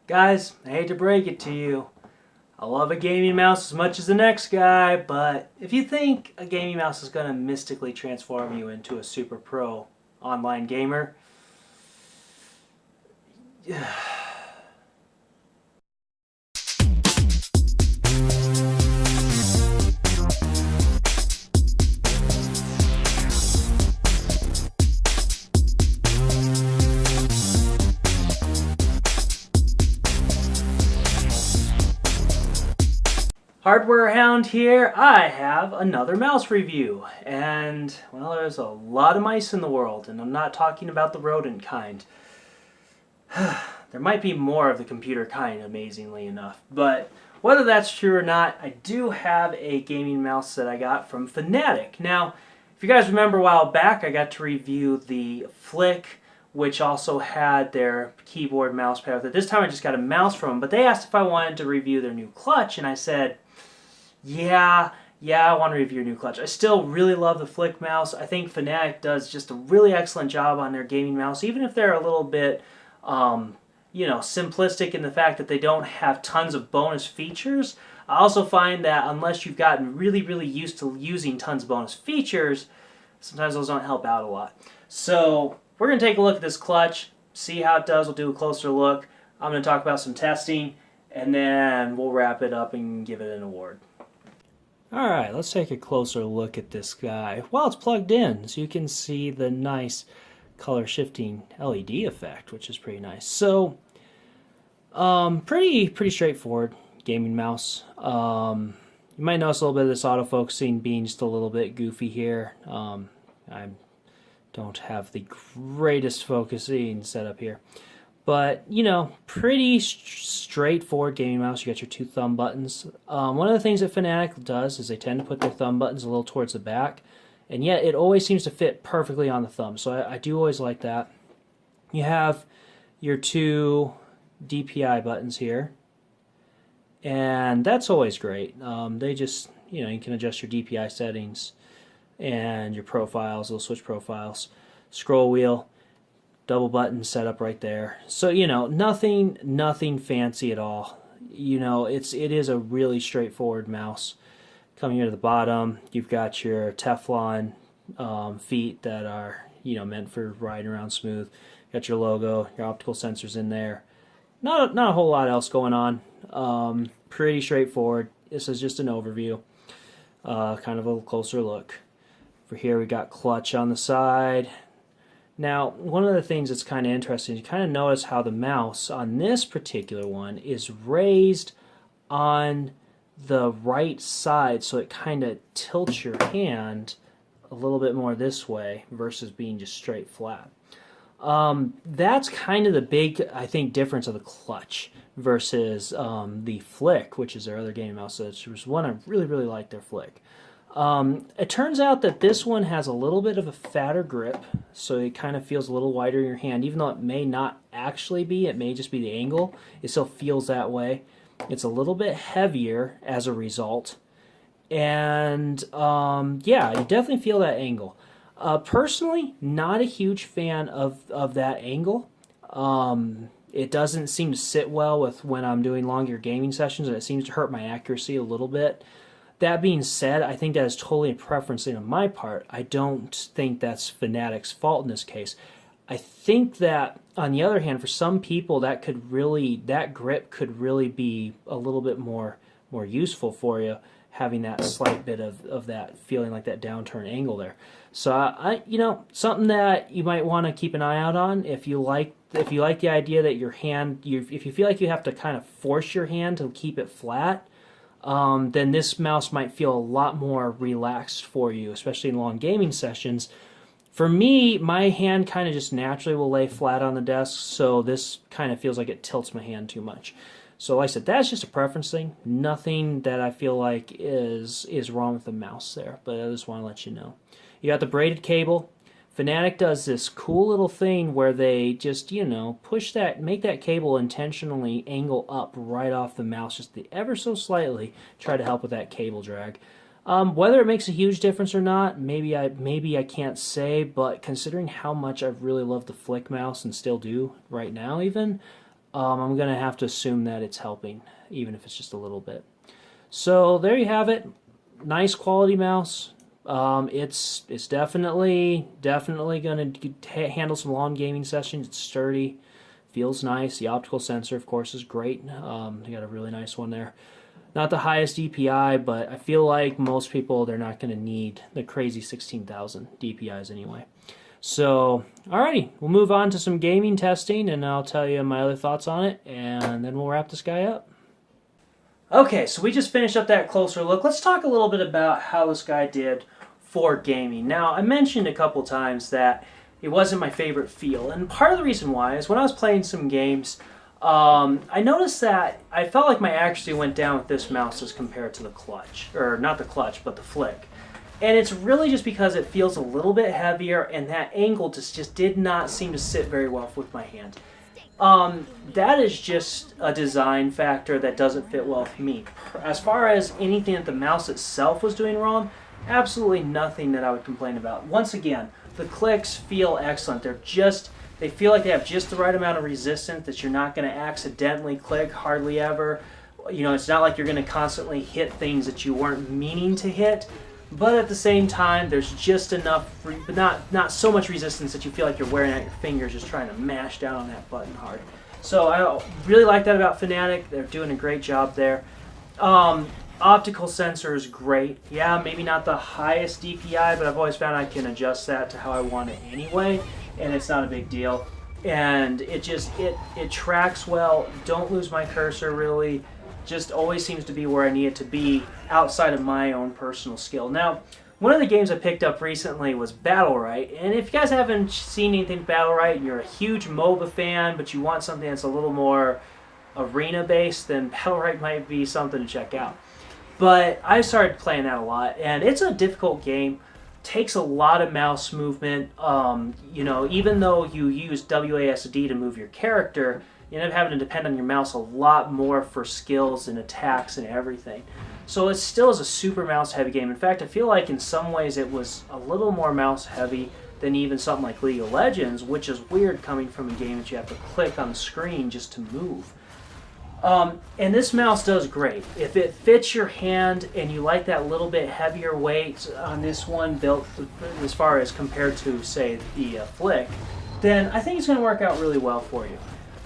Guys, I hate to break it to you. I love a gaming mouse as much as the next guy, but if you think a gaming mouse is going to mystically transform you into a super pro online gamer, Hardware Hound here, I have another mouse review. And, well, there's a lot of mice in the world, and I'm not talking about the rodent kind. There might be more of the computer kind, amazingly enough. But whether that's true or not, I do have a gaming mouse that I got from Fnatic. Now, if you guys remember a while back, I got to review the Flick, which also had their keyboard mouse pad with it. This time I just got a mouse from them, but they asked if I wanted to review their new clutch, and I said, yeah, I want to review your new clutch. I still really love the Flick mouse. I think Fnatic does just a really excellent job on their gaming mouse, even if they're a little bit, simplistic in the fact that they don't have tons of bonus features. I also find that unless you've gotten really, really used to using tons of bonus features, sometimes those don't help out a lot. So we're going to take a look at this clutch, see how it does. We'll do a closer look. I'm going to talk about some testing, and then we'll wrap it up and give it an award. Alright, let's take a closer look at this guy. While it's plugged in, so you can see the nice color shifting LED effect, which is pretty nice. So, pretty straightforward gaming mouse. You might notice a little bit of this autofocusing being just a little bit goofy here. I don't have the greatest focusing setup here. But, pretty straightforward gaming mouse. You got your two thumb buttons. One of the things that Fnatic does is they tend to put their thumb buttons a little towards the back. And yet it always seems to fit perfectly on the thumb. So I do always like that. You have your two DPI buttons here. And that's always great. They just, you can adjust your DPI settings and your profiles. They'll switch profiles. Scroll wheel. Double button setup right there. So, nothing fancy at all. It is a really straightforward mouse. Coming here to the bottom, you've got your Teflon feet that are, meant for riding around smooth. Got your logo, your optical sensors in there. Not a whole lot else going on. Pretty straightforward. This is just an overview. Kind of a closer look. For here we got clutch on the side. Now, one of the things that's kind of interesting, you kind of notice how the mouse on this particular one is raised on the right side, so it kind of tilts your hand a little bit more this way versus being just straight flat. That's kind of the big, I think, difference of the clutch versus the Flick, which is their other gaming mouse. So there's one I really, really like, their Flick. It turns out that this one has a little bit of a fatter grip, so it kind of feels a little wider in your hand, even though it may not actually be. It may just be the angle. It still feels that way. It's a little bit heavier as a result, and you definitely feel that angle. Personally, not a huge fan of that angle. It doesn't seem to sit well with when I'm doing longer gaming sessions, and it seems to hurt my accuracy a little bit. That being said, I think that is totally a preference thing on my part. I don't think that's Fnatic's fault in this case. I think that, on the other hand, for some people, that grip could really be a little bit more useful for you, having that slight bit of that feeling like that downturn angle there. So something that you might want to keep an eye out on if you like the idea that your hand, if you feel like you have to kind of force your hand to keep it flat. Then this mouse might feel a lot more relaxed for you, especially in long gaming sessions. For me, my hand kind of just naturally will lay flat on the desk, so this kind of feels like it tilts my hand too much. So like I said, that's just a preference thing. Nothing that I feel like is wrong with the mouse there, but I just want to let you know. You got the braided cable. Fnatic does this cool little thing where they just, make that cable intentionally angle up right off the mouse, just ever so slightly, try to help with that cable drag. Whether it makes a huge difference or not, maybe I can't say, but considering how much I've really loved the Flick mouse and still do right now even, I'm going to have to assume that it's helping, even if it's just a little bit. So there you have it. Nice quality mouse. It's definitely going to handle some long gaming sessions. It's sturdy, feels nice. The optical sensor, of course, is great. You got a really nice one there. Not the highest DPI, but I feel like most people, they're not going to need the crazy 16,000 DPIs anyway. So, alrighty, we'll move on to some gaming testing, and I'll tell you my other thoughts on it, and then we'll wrap this guy up. Okay, so we just finished up that closer look. Let's talk a little bit about how this guy did for gaming. Now, I mentioned a couple times that it wasn't my favorite feel, and part of the reason why is when I was playing some games, I noticed that I felt like my accuracy went down with this mouse as compared to the clutch, or not the clutch, but the flick. And it's really just because it feels a little bit heavier, and that angle just did not seem to sit very well with my hand. That is just a design factor that doesn't fit well with me. As far as anything that the mouse itself was doing wrong, absolutely nothing that I would complain about. Once again, the clicks feel excellent. They feel like they have just the right amount of resistance that you're not going to accidentally click hardly ever. You know, it's not like you're going to constantly hit things that you weren't meaning to hit. But at the same time, there's just enough, but not so much resistance that you feel like you're wearing out your fingers just trying to mash down on that button hard. So I really like that about Fnatic. They're doing a great job there. Optical sensor is great. Yeah, maybe not the highest DPI, but I've always found I can adjust that to how I want it anyway, and it's not a big deal. And it tracks well. Don't lose my cursor really. Just always seems to be where I need it to be outside of my own personal skill. Now, one of the games I picked up recently was Battlerite, and if you guys haven't seen anything Battlerite and you're a huge MOBA fan, but you want something that's a little more arena-based, then Battlerite might be something to check out. But I started playing that a lot, and it's a difficult game. Takes a lot of mouse movement. You know, even though you use WASD to move your character, you end up having to depend on your mouse a lot more for skills and attacks and everything. So it still is a super mouse heavy game. In fact, I feel like in some ways it was a little more mouse heavy than even something like League of Legends, which is weird coming from a game that you have to click on the screen just to move. And this mouse does great. If it fits your hand and you like that little bit heavier weight on this one built as far as compared to, say, the Flick, then I think it's going to work out really well for you.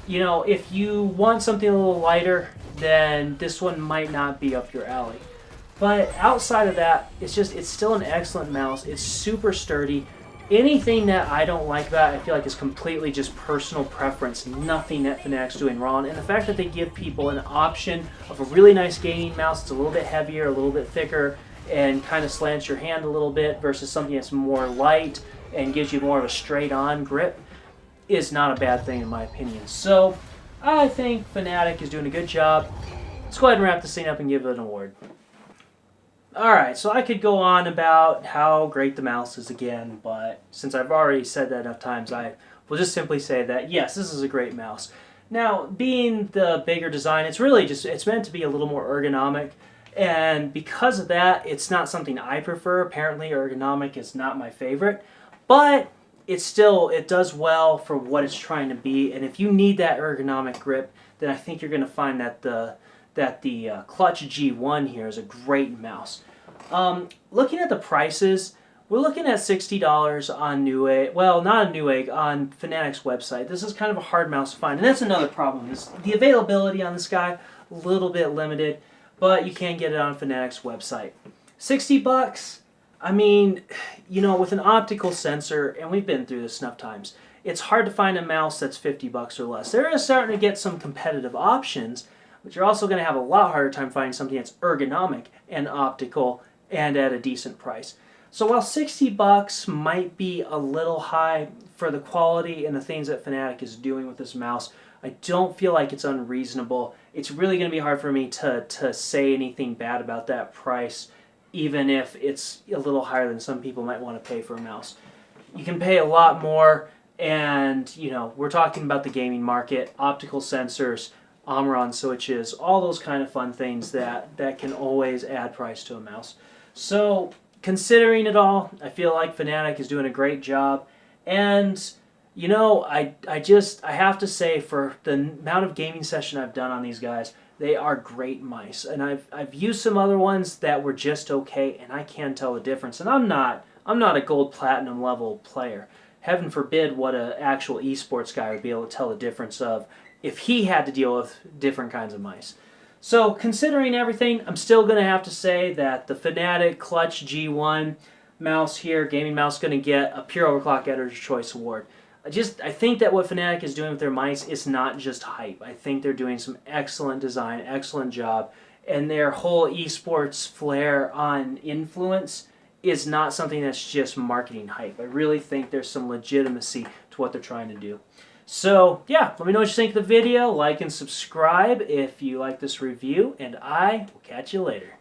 You know, if you want something a little lighter, then this one might not be up your alley. But outside of that, it's still an excellent mouse. It's super sturdy. Anything that I don't like about it, I feel like is completely just personal preference. Nothing that Fnatic's doing wrong. And the fact that they give people an option of a really nice gaming mouse that's a little bit heavier, a little bit thicker, and kind of slants your hand a little bit versus something that's more light and gives you more of a straight-on grip is not a bad thing in my opinion. So I think Fnatic is doing a good job. Let's go ahead and wrap this thing up and give it an award. Alright, so I could go on about how great the mouse is again, but since I've already said that enough times, I will just simply say that yes, this is a great mouse. Now, being the bigger design, it's meant to be a little more ergonomic, and because of that, it's not something I prefer. Apparently, ergonomic is not my favorite, but it does well for what it's trying to be, and if you need that ergonomic grip, then I think you're going to find that the Clutch G1 here is a great mouse. Looking at the prices, we're looking at $60 on Newegg. Well, not on Newegg, on Fnatic's website. This is kind of a hard mouse to find, and that's another problem. Is the availability on this guy a little bit limited, but you can get it on Fnatic's website. $60. I mean, you know, with an optical sensor, and we've been through this enough times, it's hard to find a mouse that's $50 or less. They're starting to get some competitive options, but you're also going to have a lot harder time finding something that's ergonomic and optical and at a decent price. So while $60 might be a little high for the quality and the things that Fnatic is doing with this mouse, I don't feel like it's unreasonable. It's really going to be hard for me to say anything bad about that price, even if it's a little higher than some people might want to pay for a mouse. You can pay a lot more, and you know, we're talking about the gaming market, optical sensors, Omron switches, all those kind of fun things that can always add price to a mouse. So considering it all, I feel like Fnatic is doing a great job, and You know, I have to say, for the amount of gaming session I've done on these guys, they are great mice. And I've used some other ones that were just okay, and I can tell the difference. And I'm not a gold platinum level player. Heaven forbid what an actual esports guy would be able to tell the difference of if he had to deal with different kinds of mice. So considering everything, I'm still going to have to say that the Fnatic Clutch G1 mouse here, gaming mouse, going to get a Pure Overclock Editor's Choice Award. I think that what Fnatic is doing with their mice is not just hype. I think they're doing some excellent design, excellent job, and their whole esports flair on influence is not something that's just marketing hype. I really think there's some legitimacy to what they're trying to do. So, yeah, let me know what you think of the video. Like and subscribe if you like this review, and I will catch you later.